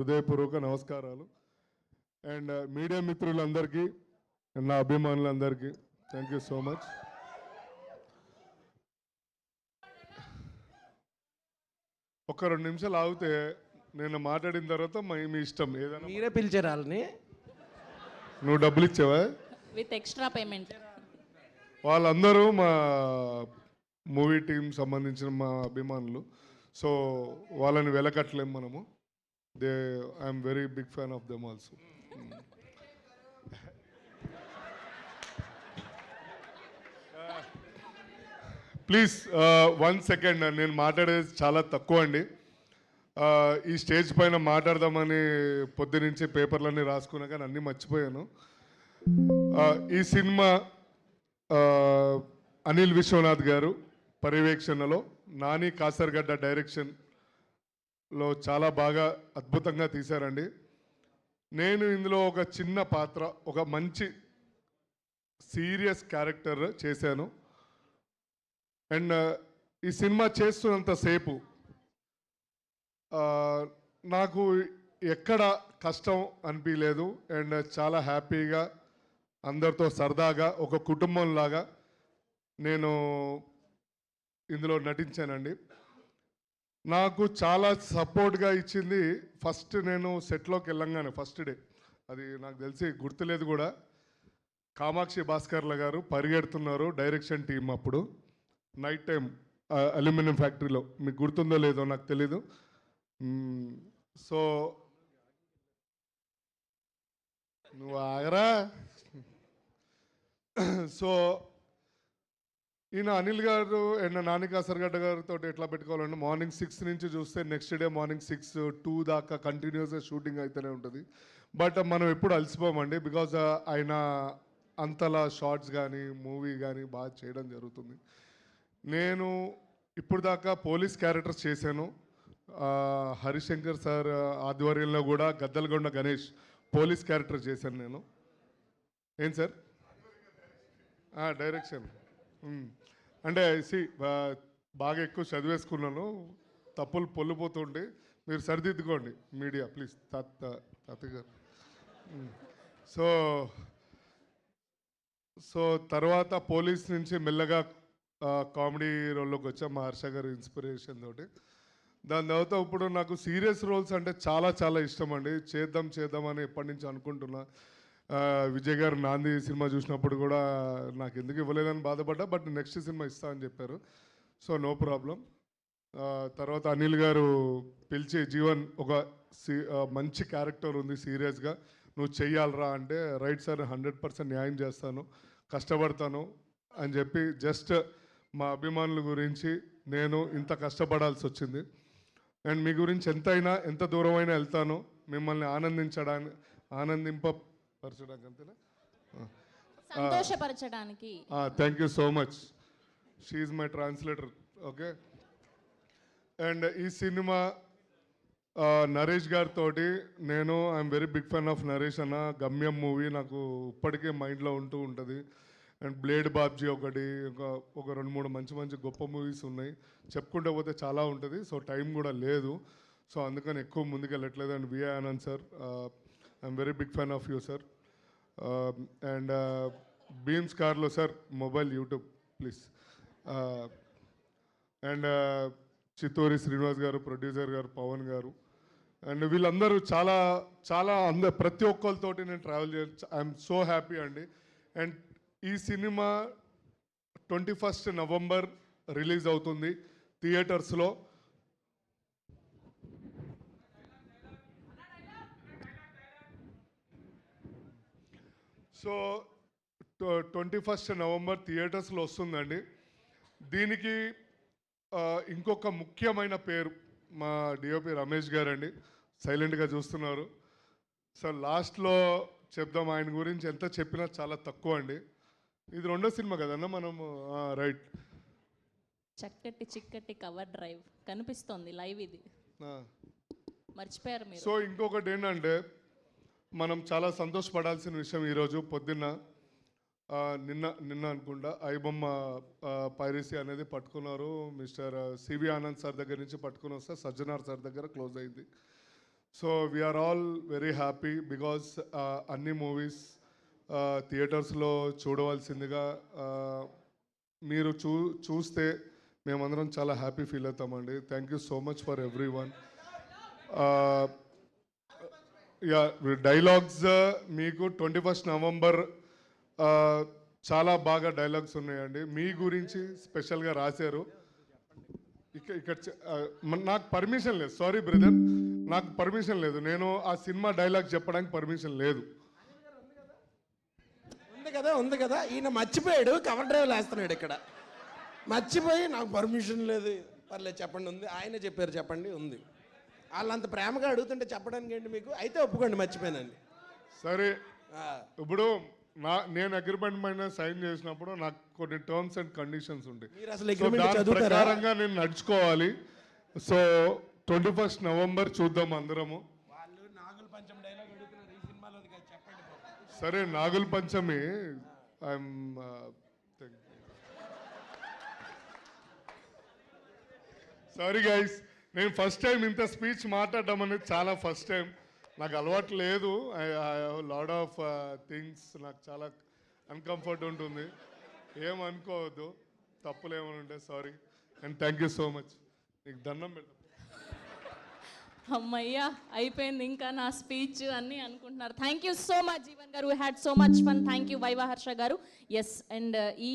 హృదయపూర్వక నమస్కారాలు. And media మిత్రులందరికీ, నా అభిమానులందరికీ థ్యాంక్ యూ సో మచ్. ఒక 2 నిమిషాలు ఆగితే నేను మాట్లాడిన తర్వాత మీ ఇష్టం ఏదైనా. మీరే పిలిచారు వాళ్ళని? నువ్వు డబ్బులు ఇచ్చావా? With extra payment. వాళ్ళందరూ మా మూవీ టీం సంబంధించిన మా అభిమానులు. సో వాళ్ళని వెలకట్టలేము మనము. I'm very big fan of them also. Please 1 second, నేను మాట్లాడేది చాలా తక్కువ అండి. ఈ స్టేజ్ పైన మాట్లాడదామని పొద్దునుంచి పేపర్లన్నీ రాసుకున్నా కానీ అన్నీ మర్చిపోయాను. ఈ సినిమా అనిల్ విశ్వనాథ్ గారు పర్యవేక్షణలో, నాని కాసర్గడ్డ డైరెక్షన్లో చాలా బాగా అద్భుతంగా తీశారండి. నేను ఇందులో ఒక చిన్న పాత్ర, ఒక మంచి సీరియస్ క్యారెక్టర్ చేశాను. అండ్ ఈ సినిమా చేస్తున్నంతసేపు నాకు ఎక్కడ కష్టం అనిపించలేదు. అండ్ చాలా హ్యాపీగా అందరితో సరదాగా ఒక కుటుంబంలాగా నేను ఇందులో నటించానండి. నాకు చాలా సపోర్ట్గా ఇచ్చింది ఫస్ట్ నేను సెట్లోకి వెళ్ళంగానే ఫస్ట్ డే, అది నాకు తెలిసి గుర్తులేదు కూడా, కామాక్షి భాస్కర్ల గారు పరిగెడుతున్నారు డైరెక్షన్ టీం అప్పుడు నైట్ టైం అల్యూమినియం ఫ్యాక్టరీలో. మీకు గుర్తుందో లేదో నాకు తెలీదు. సో నువ్వు ఆగరా. సో ఈయన అనిల్ గారు అండ్ నాని కాసర్గడ్డ గారితో ఎట్లా పెట్టుకోవాలంటే, మార్నింగ్ 6 నుంచి చూస్తే నెక్స్ట్ డే మార్నింగ్ 6-2 దాకా కంటిన్యూస్గా షూటింగ్ అయితేనే ఉంటుంది. బట్ మనం ఎప్పుడు అలసిపోమండి, బికాజ్ ఆయన అంతలా షార్ట్స్ కానీ మూవీ కానీ బాగా చేయడం జరుగుతుంది. నేను ఇప్పుడు దాకా పోలీస్ క్యారెక్టర్స్ చేశాను. హరిశంకర్ సార్ ఆధ్వర్యంలో కూడా గద్దలగొండ గణేష్ పోలీస్ క్యారెక్టర్ చేశాను నేను. ఏం సార్ డైరెక్షన్ అంటే బాగా ఎక్కువ చదివేసుకున్నాను, తప్పులు పొల్లిపోతుంటే మీరు సరిదిద్దుకోండి మీడియా ప్లీజ్. తాతయ్య గారు. సో తర్వాత పోలీస్ నుంచి మెల్లగా కామెడీ రోల్లోకి వచ్చాం మా హర్ష గారి ఇన్స్పిరేషన్ తోటి. దాని తర్వాత ఇప్పుడు నాకు సీరియస్ రోల్స్ అంటే చాలా చాలా ఇష్టం అండి. చేద్దామని ఎప్పటి నుంచి అనుకుంటున్నా. విజయ్ గారు నాంది సినిమా చూసినప్పుడు కూడా నాకు ఎందుకు ఇవ్వలేదని బాధపడ్డా, బట్ నెక్స్ట్ సినిమా ఇస్తా అని చెప్పారు. So no problem. తర్వాత అనిల్ గారు పిలిచి, జీవన్ ఒక మంచి క్యారెక్టర్ ఉంది సీరియస్గా, నువ్వు చెయ్యాలరా అంటే, రైట్ సార్ 100% న్యాయం చేస్తాను, కష్టపడతాను అని చెప్పి, జస్ట్ మా అభిమానుల గురించి నేను ఇంత కష్టపడాల్సి వచ్చింది. అండ్ మీ గురించి ఎంత దూరమైనా వెళ్తాను, మిమ్మల్ని ఆనందింపపరచడానికి, అంతేనా, సంతోషపరచడానికి. Thank you so much. She my translator. Okay. And ఈ సినిమా నరేష్ గారితో నేను I'm very big fan of Naresh అన్న. గమ్యం మూవీ నాకు ఇప్పటికే మైండ్లో ఉంటూ ఉంటుంది. అండ్ బ్లేడ్ బాబ్జీ ఒకటి, ఒక 2-3 మంచి గొప్ప మూవీస్ ఉన్నాయి, చెప్పుకుంటూ పోతే చాలా ఉంటుంది. సో టైం కూడా లేదు, సో అందుకని ఎక్కువ ముందుకు వెళ్ళట్లేదు. And V I Anand sir, I'm very big fan of you sir. And Bheems కార్లో sir, mobile YouTube please. And Chitturi Srinivas గారు, ప్రొడ్యూసర్ గారు, పవన్ గారు, అండ్ వీళ్ళందరూ చాలా ప్రతి ఒక్కరితోటి నేను ట్రావెల్ చేయాలి. ఐఎమ్ సో హ్యాపీ అండి. అండ్ ఈ సినిమా 21 నవంబర్ రిలీజ్ అవుతుంది థియేటర్స్లో. సో 21 నవంబర్ థియేటర్స్లో వస్తుందండి. దీనికి ఇంకొక ముఖ్యమైన పేరు మా డిఓపి రమేష్ గారు అండి, సైలెంట్గా చూస్తున్నారు. సో లాస్ట్లో చెప్దాం, ఆయన గురించి ఎంత చెప్పినా చాలా తక్కువ అండి. ఇది 2వ సినిమా కదన్నా మనము, రైట్. చిక్కటి కవర్ డ్రైవ్ కనిపిస్తోంది లైవ్, ఇది మర్చిపోయారు మీరు. సో ఇంకొకటి ఏంటంటే, మనం చాలా సంతోషపడాల్సిన విషయం, ఈరోజు పొద్దున్న నిన్న అనుకుంటా ఐబొమ్మ పైరసీ అనేది పట్టుకున్నారు. మిస్టర్ సివి ఆనంద్ సార్ దగ్గర నుంచి పట్టుకుని వస్తే సజ్జనార్ సార్ దగ్గర క్లోజ్ అయింది. So we're all very happy because అన్ని మూవీస్ థియేటర్స్లో చూడవలసిందిగా మీరు చూస్తే మేమందరం చాలా హ్యాపీ ఫీల్ అవుతామండి. Thank you so much for everyone. Yeah dialogues మీకు 21st November చాలా బాగా డైలాగ్స్ ఉన్నాయండి. మీ గురించి స్పెషల్గా రాశారు. ఇక్కడ నాకు పర్మిషన్ లేదు, సారీ బ్రదర్, నాకు పర్మిషన్ లేదు. నేను ఆ సినిమా డైలాగ్ చెప్పడానికి పర్మిషన్ లేదు. ఉంది కదా ఈయన మర్చిపోయాడు, కవర్ డ్రైవ్ వేస్తున్నాడు ఇక్కడ. మర్చిపోయి నాకు పర్మిషన్ లేదు, పర్లేదు చెప్పండి ఉంది. ఆయన చెప్పారు చెప్పండి ఉంది. వాళ్ళంత ప్రేమగా అడుగుతుంటే చెప్పడానికి ఏంటి మీకు? అయితే ఒప్పుకోండి మర్చిపోయానండి. సరే, ఇప్పుడు నేను అగ్రిమెంట్ పైన సైన్ చేసినప్పుడు నాకు కొన్ని టర్మ్స్ అండ్ కండిషన్స్ ఉంటాయి. మీరు అసలు సో agreement దాని చదువుతారా? ప్రకారంగా నేను నడుచుకోవాలి. సో 21st November చూద్దాం అందరము. వాళ్ళు నాగుల పంచం డైలాగ్ అడుగుతున్నారు ఈ సినిమాలో, చెప్పండి. సరే, నాగుల పంచమి ఐఎమ్ సారీ గైస్, నేను ఫస్ట్ టైం ఇంత స్పీచ్ మాట్లాడడం అనేది చాలా ఫస్ట్ టైం. నాకు అలవాటు లేదు. I have lot of things. నాకు చాలా అన్కంఫర్ట్ ఉంటుంది. ఏమనుకోవద్దు, తప్పులు ఏమైనా ఉంటే sorry. And thank you so much. నీకు దండం పెడతాం. అమ్మయ్యా, అయిపోయింది ఇంకా నా స్పీచ్ అన్నీ అనుకుంటున్నారు. Thank you so much Jeevan గారు, had so much fun. Thank you Viva Harsha గారు. ఎస్, అండ్ ఈ